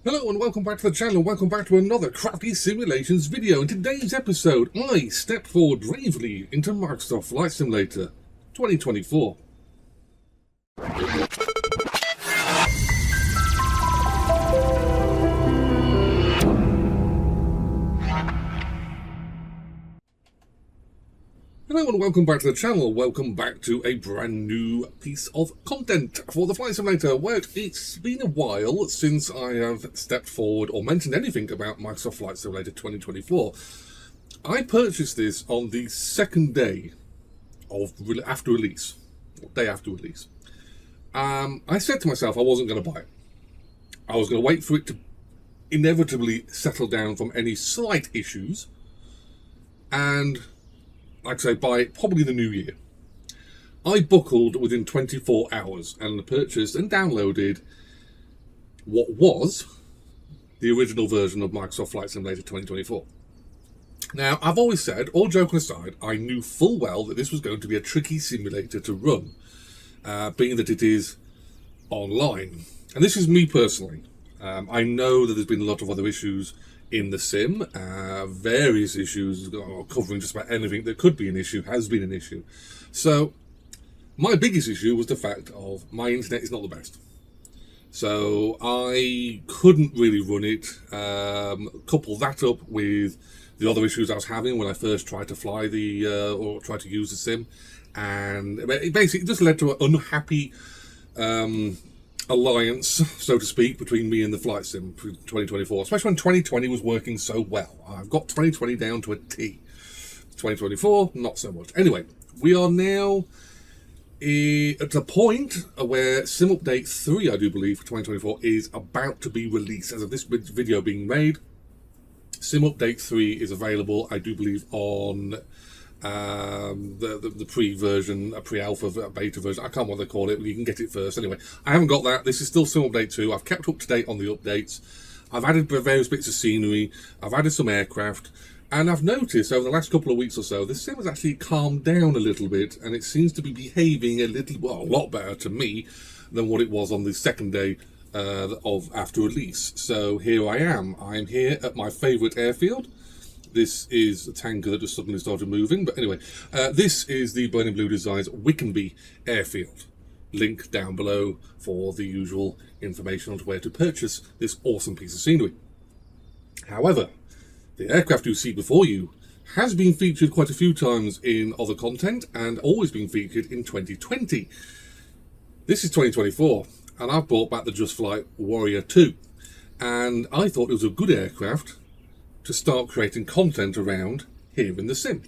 Hello and welcome back to the channel, welcome back to another Crafty Simulations video. In today's episode, I step forward bravely into Microsoft Flight Simulator 2024. Hello and welcome back to the channel, welcome back to a brand new piece of content for the Flight Simulator. Well, it's been a while since I have stepped forward or mentioned anything about Microsoft Flight Simulator 2024. I purchased this on the second day after release, or day after release. I said to myself I wasn't going to buy it. I was going to wait for it to inevitably settle down from any slight issues, and I'd say by probably the new year. I buckled within 24 hours and purchased and downloaded what was the original version of Microsoft Flight Simulator 2024. Now, I've always said, all joking aside, I knew full well that this was going to be a tricky simulator to run, being that it is online. And this is me personally. I know that there's been a lot of other issues in the sim, various issues covering just about anything that could be an issue has been an issue. So my biggest issue was the fact of my internet is not the best. So I couldn't really run it. Couple that up with the other issues I was having when I first tried to fly or tried to use the sim, and it basically just led to an unhappy alliance, so to speak, between me and the flight sim 2024, especially when 2020 was working so well. I've got 2020 down to a T. 2024, not so much. Anyway, we are now at a point where Sim Update 3, I do believe, for 2024 is about to be released. As of this video being made, Sim Update 3 is available, I do believe, on the pre-version, a pre-alpha, beta version. I can't remember what they call it, but you can get it first. Anyway, I haven't got that. This is still Sim Update 2. I've kept up to date on the updates. I've added various bits of scenery. I've added some aircraft. And I've noticed over the last couple of weeks or so, the sim has actually calmed down a little bit, and it seems to be behaving a lot better to me than what it was on the second day after release. So here I am. I'm here at my favourite airfield. This is a tanker that just suddenly started moving. But anyway, this is the Burning Blue Designs Wickenby airfield. Link down below for the usual information on where to purchase this awesome piece of scenery. However, the aircraft you see before you has been featured quite a few times in other content and always been featured in 2020. This is 2024, and I've brought back the Just Flight Warrior 2. And I thought it was a good aircraft to start creating content around here in the sim.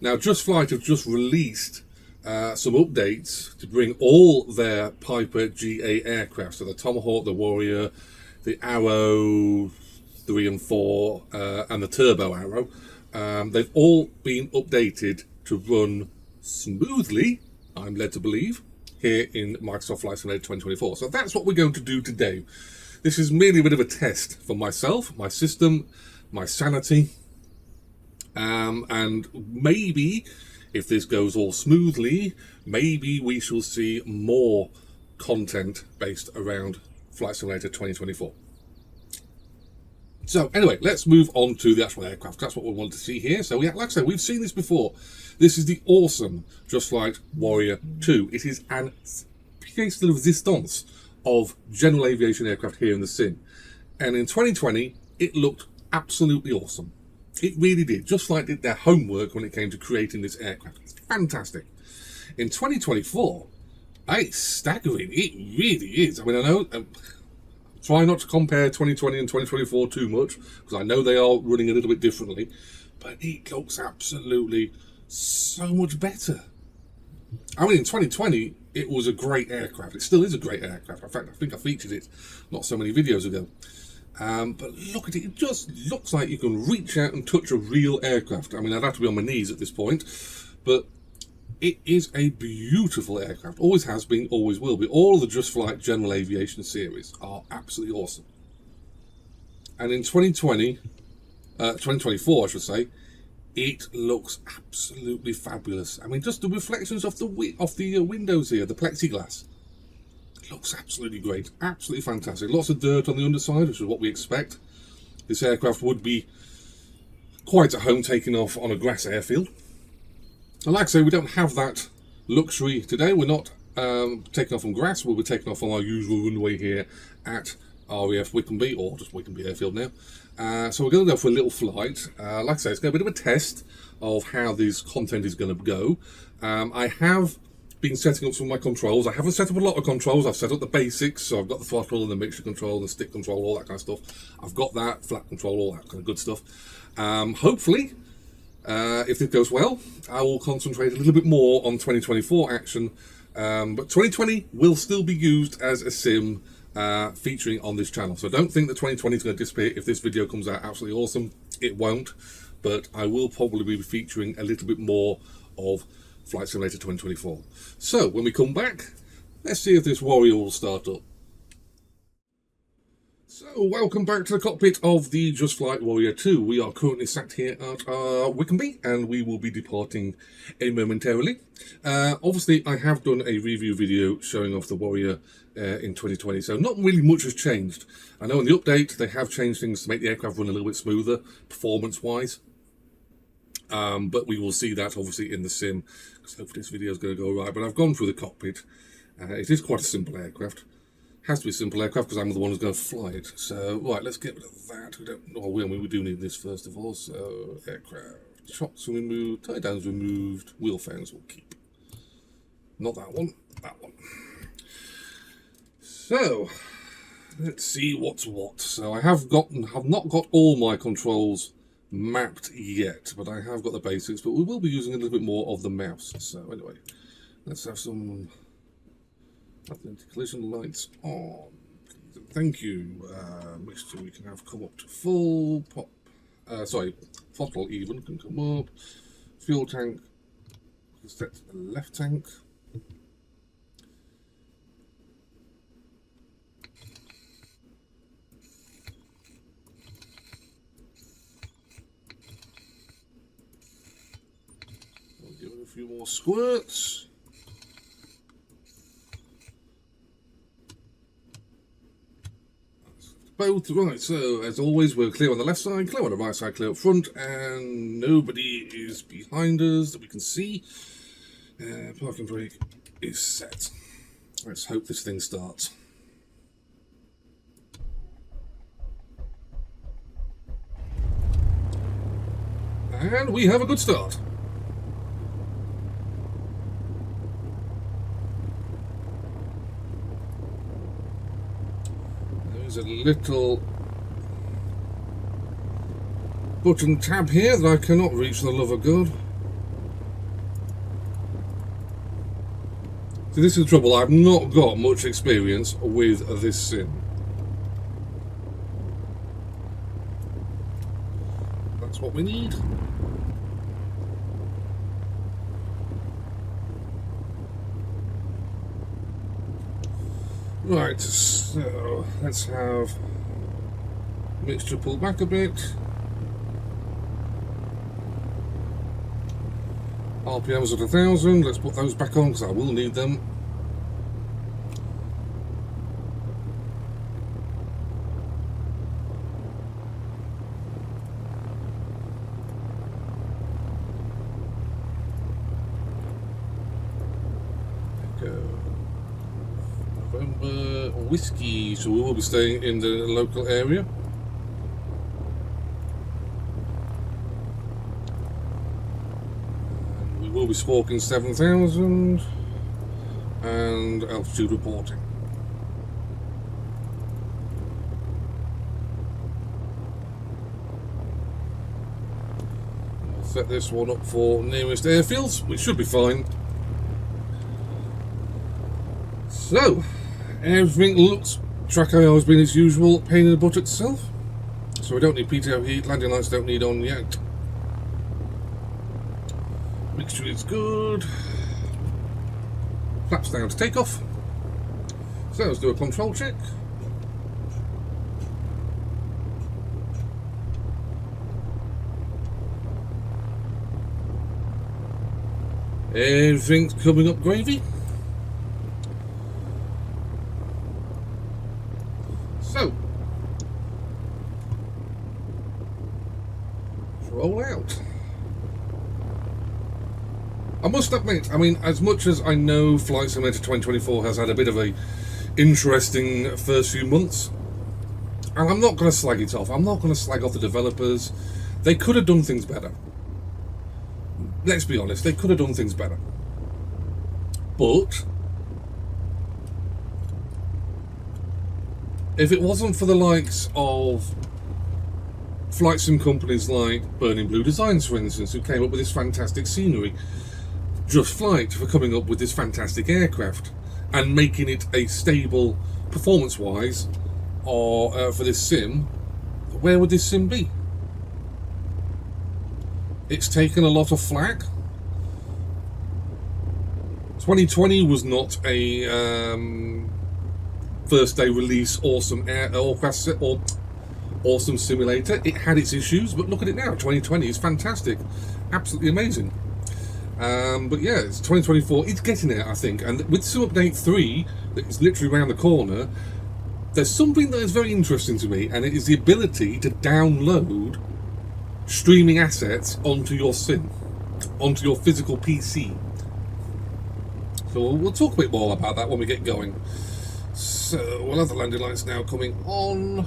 Now, Just Flight have just released some updates to bring all their Piper GA aircraft, so the Tomahawk, the Warrior, the Arrow 3 and 4, and the Turbo Arrow. They've all been updated to run smoothly, I'm led to believe, here in Microsoft Flight Simulator 2024. So that's what we're going to do today. This is merely a bit of a test for myself, my system, my sanity, and maybe if this goes all smoothly, maybe we shall see more content based around Flight Simulator 2024. So anyway, let's move on to the actual aircraft. That's what we want to see here. So like I said, we've seen this before. This is the awesome Just Flight Warrior 2. It is an pièce de résistance of general aviation aircraft here in the sim. And in 2020, it looked absolutely awesome. It really did. Just Flight did their homework when it came to creating this aircraft. It's fantastic. In 2024, it's staggering. It really is. I mean, I know, try not to compare 2020 and 2024 too much, because I know they are running a little bit differently, but it looks absolutely so much better. I mean, in 2020, it was a great aircraft. It still is a great aircraft. In fact, I think I featured it not so many videos ago. But look at it, it just looks like you can reach out and touch a real aircraft. I mean, I'd have to be on my knees at this point, but it is a beautiful aircraft. Always has been, always will be. All of the Just Flight General Aviation series are absolutely awesome. And in 2024, I should say, it looks absolutely fabulous. I mean, just the reflections of the windows here, the plexiglass. looks absolutely great, absolutely fantastic. Lots of dirt on the underside, which is what we expect. This aircraft would be quite at home taking off on a grass airfield. And like I say, we don't have that luxury today. We're not taking off on grass. We'll be taking off on our usual runway here at RAF Wickenby, or just Wickenby Airfield now. So we're going to go for a little flight. Like I say, it's going to be a bit of a test of how this content is going to go. I have been setting up some of my controls. I haven't set up a lot of controls. I've set up the basics, so I've got the throttle and the mixture control and the stick control, all that kind of stuff. I've got that, flat control, all that kind of good stuff. Hopefully, if this goes well, I will concentrate a little bit more on 2024 action, but 2020 will still be used as a sim featuring on this channel. So don't think that 2020 is going to disappear if this video comes out absolutely awesome. It won't, but I will probably be featuring a little bit more of Flight Simulator 2024. So when we come back, let's see if this Warrior will start up. So welcome back to the cockpit of the Just Flight Warrior 2. We are currently sat here at Wickenby, and we will be departing momentarily. Obviously, I have done a review video showing off the Warrior in 2020, so not really much has changed. I know in the update they have changed things to make the aircraft run a little bit smoother, performance-wise. But we will see that obviously in the sim, because hopefully this video is going to go right. But I've gone through the cockpit. It is quite a simple aircraft. Has to be a simple aircraft because I'm the one who's going to fly it. So, right, let's get rid of that. We do need this first of all. So, aircraft. Shocks are removed. Tie downs removed. Wheel fans will keep. Not that one. That one. So, let's see what's what. So, I have not got all my controls mapped yet, but I have got the basics. But we will be using a little bit more of the mouse. So, anyway, let's have some collision lights on. Thank you. Mixture we can have come up to full. Throttle even can come up. Fuel tank set to the left tank. I'll give it a few more squirts. Both right, so as always, we're clear on the left side, clear on the right side, clear up front, and nobody is behind us that we can see. Parking brake is set. Let's hope this thing starts. And we have a good start. There's a little button tab here that I cannot reach for the love of God. See, this is the trouble. I've not got much experience with this sim. That's what we need. Right, so let's have mixture pull back a bit. RPMs at 1,000. Let's put those back on because I will need them. Whiskey, so we will be staying in the local area. And we will be squawking 7,000 and altitude reporting. I'll set this one up for nearest airfields, which should be fine. So, everything looks Trackir has been its usual pain in the butt itself. So we don't need PTO heat, landing lights don't need on yet. Mixture is good. Flaps down to takeoff. So let's do a control check. Everything's coming up gravy. So, let's roll out. I must admit, I mean, as much as I know Flight Simulator 2024 has had a bit of a interesting first few months, and I'm not going to slag it off. I'm not going to slag off the developers. They could have done things better. Let's be honest, they could have done things better. But if it wasn't for the likes of flight sim companies like Burning Blue Designs, for instance, who came up with this fantastic scenery, Just Flight for coming up with this fantastic aircraft and making it a stable performance-wise or for this sim, where would this sim be? It's taken a lot of flack. 2020 was not a first day release awesome awesome simulator. It had its issues, but look at it now. 2020 is fantastic, absolutely amazing. But yeah, it's 2024. It's getting there, I think. And with Sim Update 3, that is literally around the corner, there's something that is very interesting to me, and it is the ability to download streaming assets onto your sim, onto your physical PC. So we'll talk a bit more about that when we get going. So we'll have the landing lights now coming on.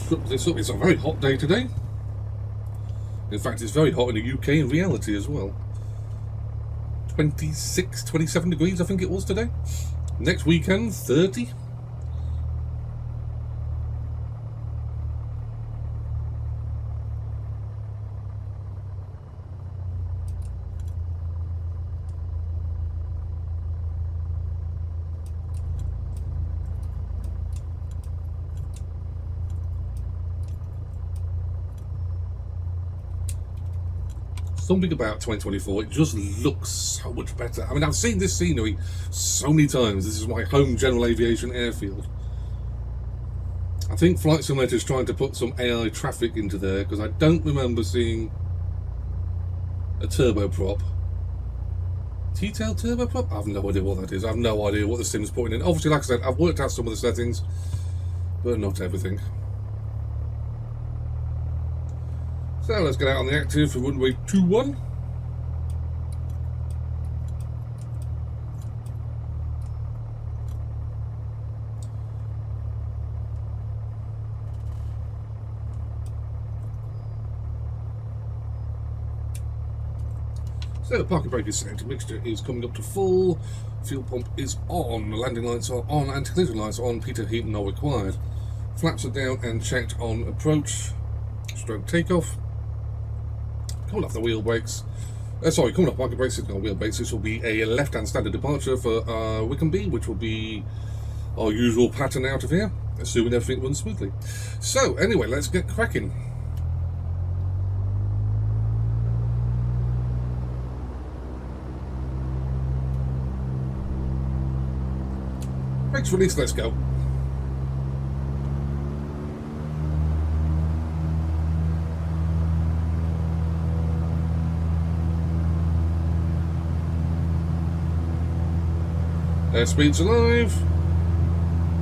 Shut this up. It's a very hot day today. In fact, it's very hot in the UK in reality as well. 26, 27 degrees I think it was today. Next weekend, 30. Something about 2024, it just looks so much better. I mean, I've seen this scenery so many times. This is my home general aviation airfield. I think Flight Simulator is trying to put some AI traffic into there, because I don't remember seeing a turboprop. T-tail turboprop? I have no idea what that is. I have no idea what the sim's putting in. Obviously, like I said, I've worked out some of the settings, but not everything. So let's get out on the active for runway 21. So the parking brake is set, mixture is coming up to full, fuel pump is on, the landing lights are on, anti-collision lights are on, Peter heating not required. Flaps are down and checked on approach, stroke takeoff. Coming off the wheel brakes, coming off parking brake signal wheel brakes, this will be a left-hand standard departure for Wickham, which will be our usual pattern out of here, assuming everything runs smoothly. So anyway, let's get cracking. Brakes released, let's go. Airspeed's alive.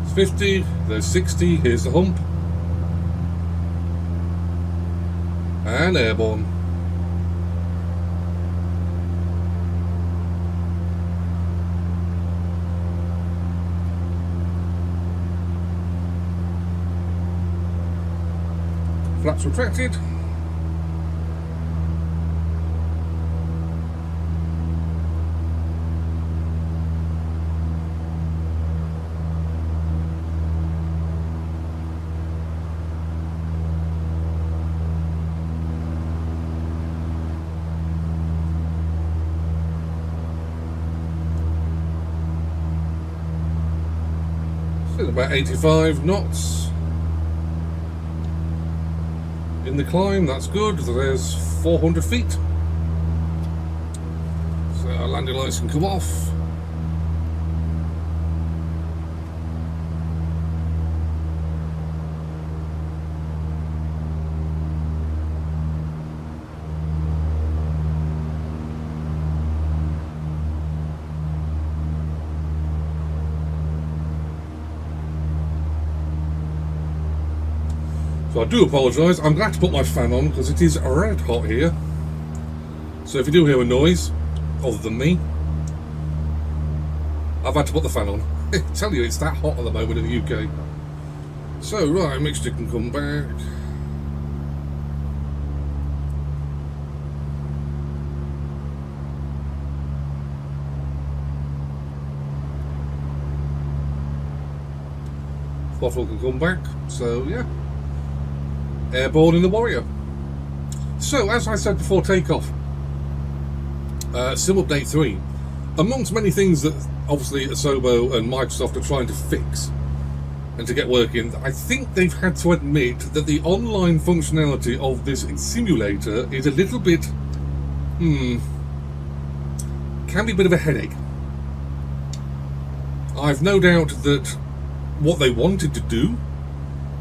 It's 50, there's 60, here's the hump. And airborne. Flaps retracted. Still about 85 knots. In the climb, that's good. There's 400 feet. So our landing lights can come off. So I do apologise. I'm glad to put my fan on because it is red hot here. So if you do hear a noise, other than me, I've had to put the fan on. I tell you, it's that hot at the moment in the UK. So, right, mixture can come back. Bottle can come back. So, yeah. Airborne in the Warrior. So, as I said before takeoff, Sim Update 3. Amongst many things that obviously Asobo and Microsoft are trying to fix and to get working, I think they've had to admit that the online functionality of this simulator is a little bit, can be a bit of a headache. I've no doubt that what they wanted to do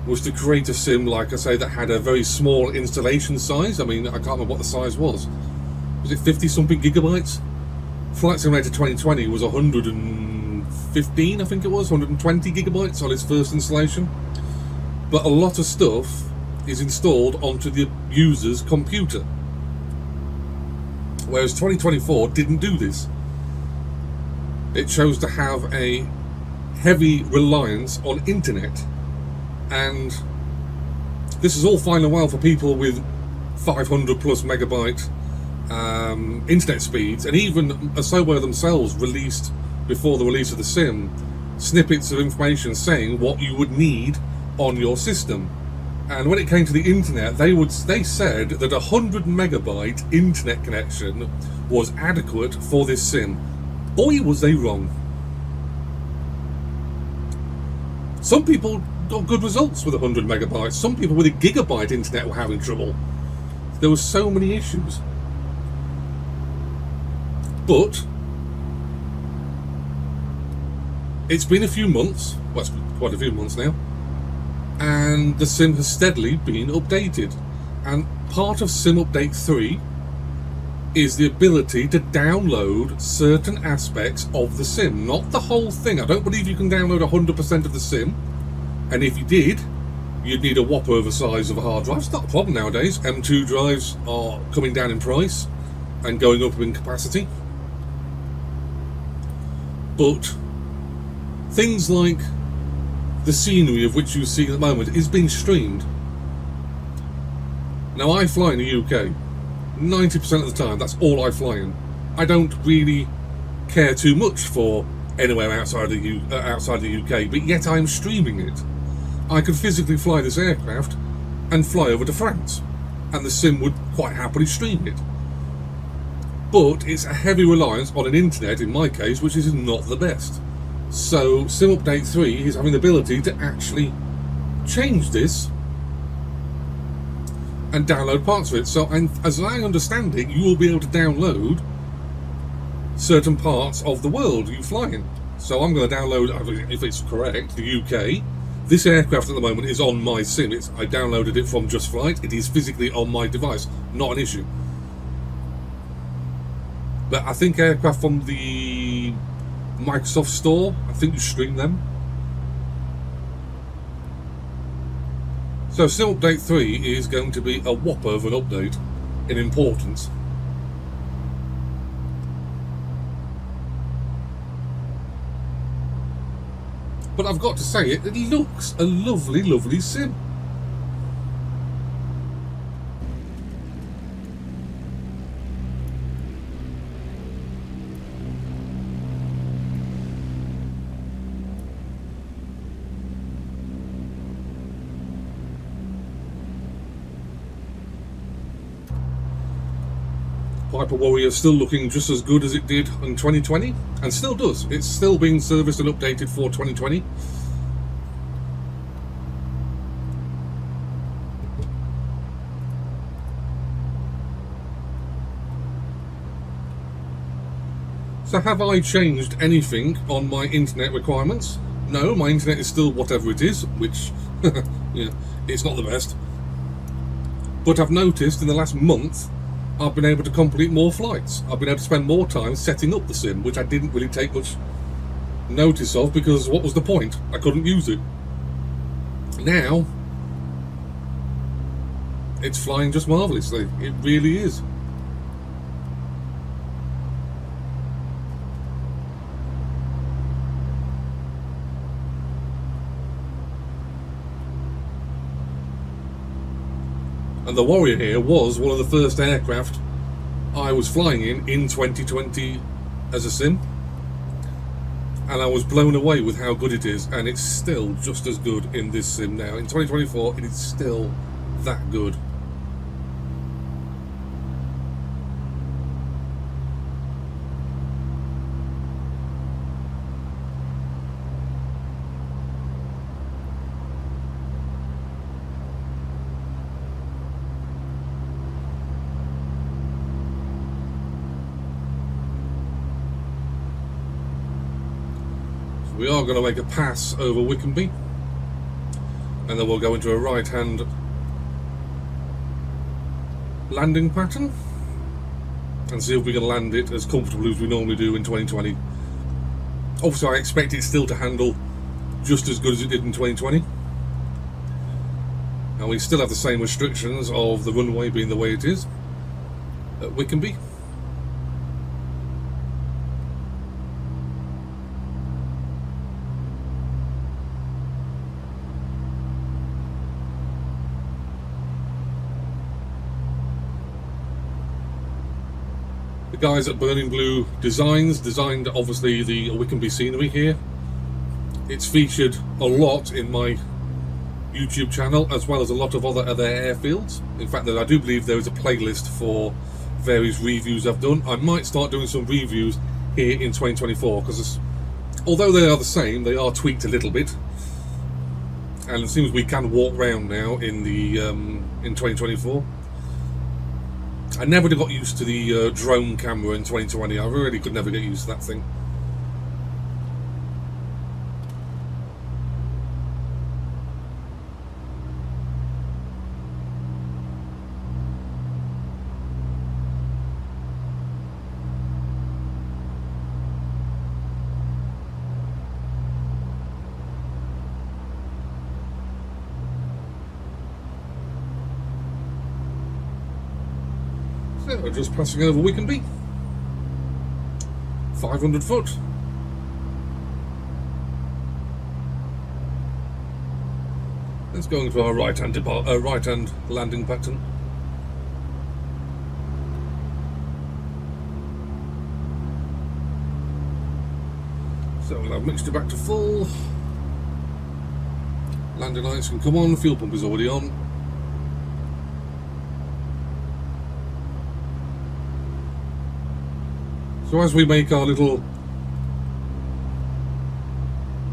was to create a sim, like I say, that had a very small installation size. I mean, I can't remember what the size was. Was it 50 something gigabytes? Flight Simulator 2020 was 115, I think it was, 120 gigabytes on its first installation. But a lot of stuff is installed onto the user's computer. Whereas 2024 didn't do this. It chose to have a heavy reliance on internet. And this is all fine and well for people with 500 plus megabyte internet speeds, and even Asobo themselves released, before the release of the sim, snippets of information saying what you would need on your system. And when it came to the internet, they said that 100 megabyte internet connection was adequate for this sim. Boy, was they wrong. Some people got good results with 100 megabytes. Some people with a gigabyte internet were having trouble. There were so many issues. But it's been a few months, well, it's been quite a few months now, and the sim has steadily been updated. And part of Sim Update 3 is the ability to download certain aspects of the sim, not the whole thing. I don't believe you can download 100% of the sim, and if you did, you'd need a whopper of the size of a hard drive. It's not a problem nowadays. M2 drives are coming down in price and going up in capacity. But things like the scenery of which you see at the moment is being streamed. Now, I fly in the UK. 90% of the time, that's all I fly in. I don't really care too much for anywhere outside the UK, but yet I'm streaming it. I could physically fly this aircraft and fly over to France, and the sim would quite happily stream it. But it's a heavy reliance on an internet, in my case, which is not the best. So Sim Update 3 is having the ability to actually change this and download parts of it. So, and as I understand it, you will be able to download certain parts of the world you fly in. So I'm going to download, if it's correct, the UK. This aircraft at the moment is on my sim. I downloaded it from Just Flight. It is physically on my device, not an issue. But I think aircraft from the Microsoft store, I think you stream them. So Sim Update 3 is going to be a whopper of an update in importance. But I've got to say, it looks a lovely, lovely sim. Piper Warrior still looking just as good as it did in 2020, and still does. It's still being serviced and updated for 2020. So have I changed anything on my internet requirements? No, my internet is still whatever it is, which, yeah, it's not the best. But I've noticed in the last month, I've been able to complete more flights. I've been able to spend more time setting up the sim, which I didn't really take much notice of, because what was the point? I couldn't use it. Now, it's flying just marvellously. It really is. And the Warrior here was one of the first aircraft I was flying in 2020 as a sim. And I was blown away with how good it is, and it's still just as good in this sim now. In 2024, it is still that good. We are going to make a pass over Wickenby, and then we'll go into a right-hand landing pattern and see if we can land it as comfortably as we normally do in 2020. Obviously, I expect it still to handle just as good as it did in 2020, and we still have the same restrictions of the runway being the way it is at Wickenby. The guys at Burning Blue Designs designed, obviously, the Wickenby scenery here. It's featured a lot in my YouTube channel, as well as a lot of other airfields. In fact, I do believe there is a playlist for various reviews I've done. I might start doing some reviews here in 2024, because although they are the same, they are tweaked a little bit. And it seems we can walk around now in 2024. I never got used to the drone camera in 2020. I really could never get used to that thing. So we're just passing over Wickenby. 500 foot. Let's go into our right-hand landing pattern. So we'll have mixture back to full. Landing lights can come on. Fuel pump is already on. So as we make our little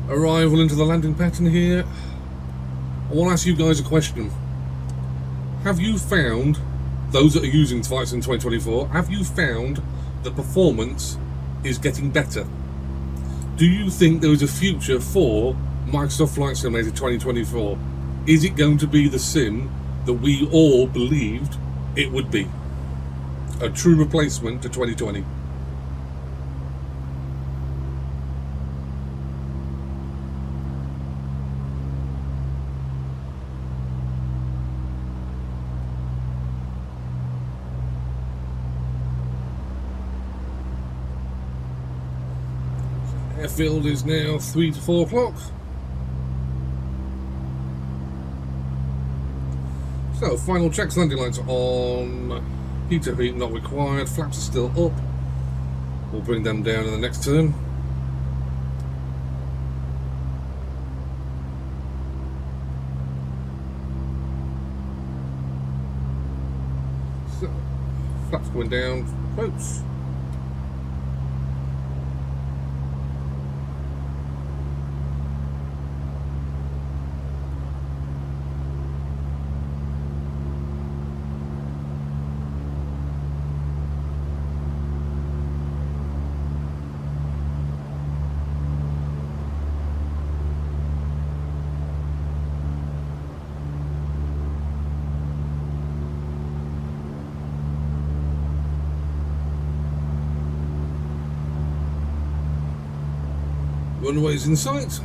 arrival into the landing pattern here, I want to ask you guys a question. Have you found, those that are using flightsim 2024, have you found that performance is getting better? Do you think there is a future for Microsoft Flight Simulator 2024? Is it going to be the sim that we all believed it would be? A true replacement to 2020? Airfield is now 3 to 4 o'clock. So, final checks, landing lights on, heater heat not required, flaps are still up. We'll bring them down in the next turn. So, flaps going down, quotes. Runways in sight.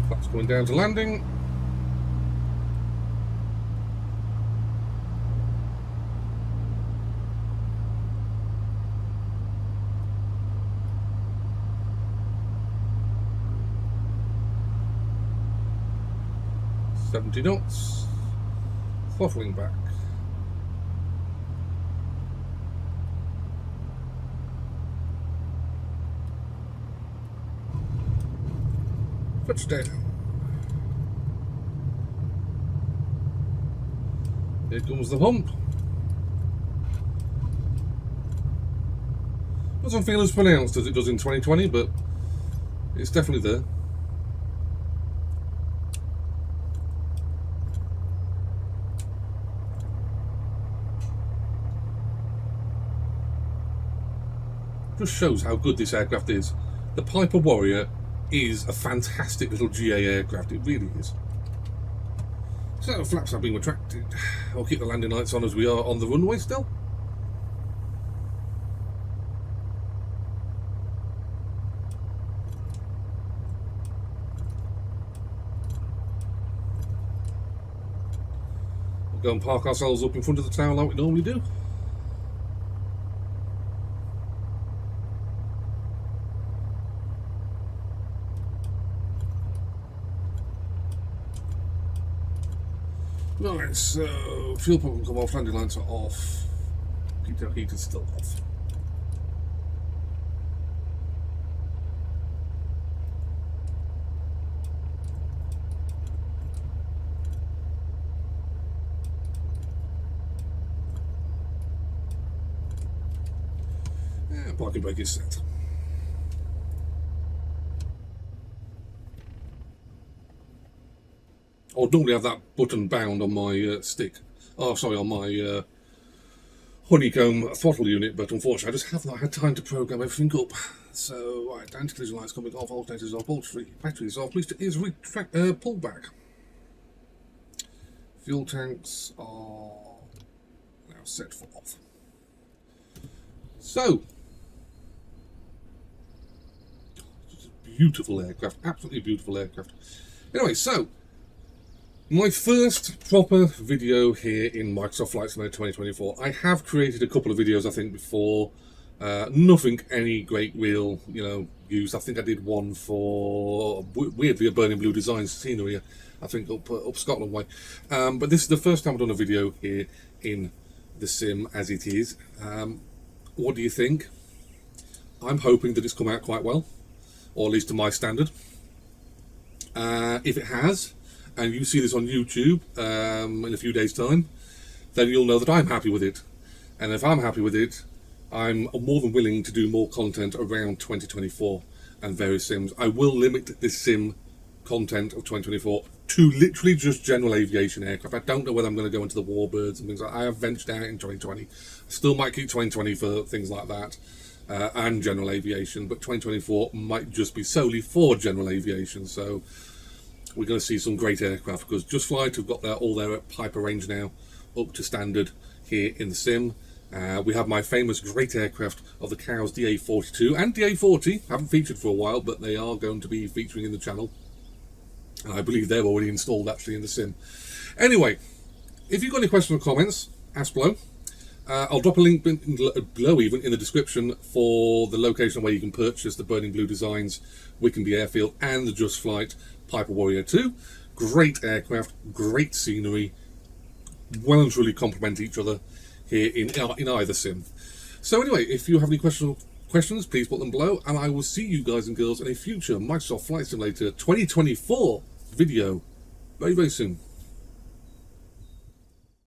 Flaps going down to landing. $70 knots, throttling back. Touchdown. Here comes the hump. Doesn't feel as pronounced as it does in 2020, but it's definitely there. Just shows how good this aircraft is. The Piper Warrior is a fantastic little GA aircraft, it really is. So flaps have been retracted. I'll keep the landing lights on as we are on the runway still. We'll go and park ourselves up in front of the tower like we normally do. Right, so fuel pump can come off, landing lights are off, detail heat is still off. Yeah, parking brake is set. I would normally have that button bound on my stick. Oh, sorry, on my honeycomb throttle unit, but unfortunately I just have not had time to program everything up. So, right, anti-collision lights coming off, alternators off, batteries off, booster is pulled back. Fuel tanks are now set for off. So, beautiful aircraft, absolutely beautiful aircraft. Anyway, so, my first proper video here in Microsoft Flight Simulator 2024. I have created a couple of videos, I think, before. Nothing any great real, use. I think I did one for, weirdly, a Burning Blue Designs scenery, I think, up Scotland way. But this is the first time I've done a video here in the sim as it is. What do you think? I'm hoping that it's come out quite well, or at least to my standard. If it has, and you see this on YouTube in a few days' time, then you'll know that I'm happy with it. And if I'm happy with it, I'm more than willing to do more content around 2024 and various sims. I will limit this sim content of 2024 to literally just general aviation aircraft. I don't know whether I'm going to go into the warbirds and things like that. I have ventured out in 2020. I still might keep 2020 for things like that and general aviation, but 2024 might just be solely for general aviation. So we're going to see some great aircraft, because Just Flight have got all their Piper range now up to standard here in the sim. We have my famous great aircraft of the Cows DA42 and DA40. Haven't featured for a while, but they are going to be featuring in the channel. And I believe they're already installed actually in the sim. Anyway, if you've got any questions or comments, ask below. I'll drop a link below even in the description for the location where you can purchase the Burning Blue Designs Wickenby Airfield and the Just Flight Piper Warrior 2. Great aircraft, great scenery, well and truly complement each other here in either sim. So anyway, if you have any questions, please put them below, and I will see you guys and girls in a future Microsoft Flight Simulator 2024 video very, very soon.